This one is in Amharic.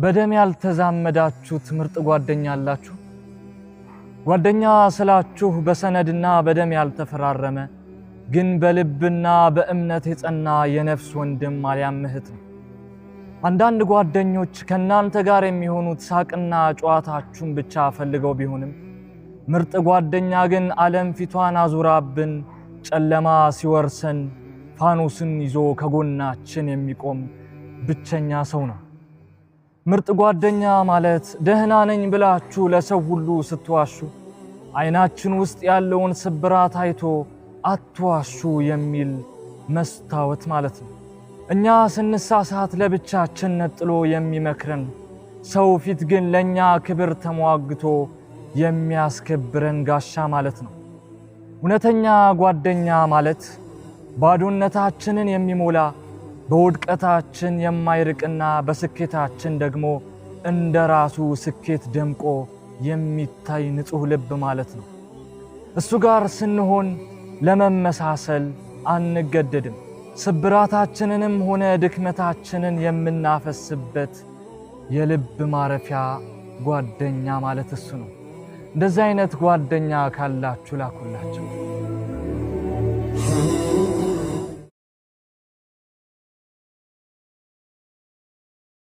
በደም ያልተዛመዳችሁት ምርጥ ጓደኛ አላችሁ? ጓደኛ ስላችሁ በሰነድና በደም ያልተፈራረመ ግን በልብና በእምነት የጸና የነፍስ ወንድም አልያም እህት ነው። አንዳንድ ጓደኞች ከናንተ ጋር የሚሆኑት ሳቅና ጨዋታችሁን ብቻ ፈልገው ቢሆንም ምርጥ ጓደኛ ግን ዓለም ፊቷን አዙራብን ጨለማ ሲወርሰን ፋኖስን ይዞ ከጎናችን የሚቆም ብቸኛ ሰው ነው። ምርጥ ጓደኛ ማለት ደህና ነኝ ብላችሁ ለሰው ሁሉ ስትዋሹ አይናችን ውስጥ ያለውን ስብራት አይቶ አትዋሹ የሚል መስታወት ማለት ነው። እኛ ስንሳሳት ለብቻችን ነጥሎ የሚመክረን ሰው ፊት ግን ለኛ ክብር ተሟግቶ የሚያስከብረን ጋሻ ማለት ነው። እውነተኛ ጓደኛ ማለት ባዶነታችንን የሚሞላ በውድቀታችን የማይርቅና በስኬታችን ደግሞ እንደራሱ ስኬት ደምቆ የሚታይ ንጹህ ልብ ማለት ነው። እሱ ጋር ስንሆን ለመመሳሰል አንገደድም። ስብራታችንንም ሆነ ድክመታችንን የምናፈስበት የልብ ማረፊያ ጓደኛ ማለት እሱ ነው። እንደዚህ አይነት ጓደኛ ካላችሁ ላኩላችሁ።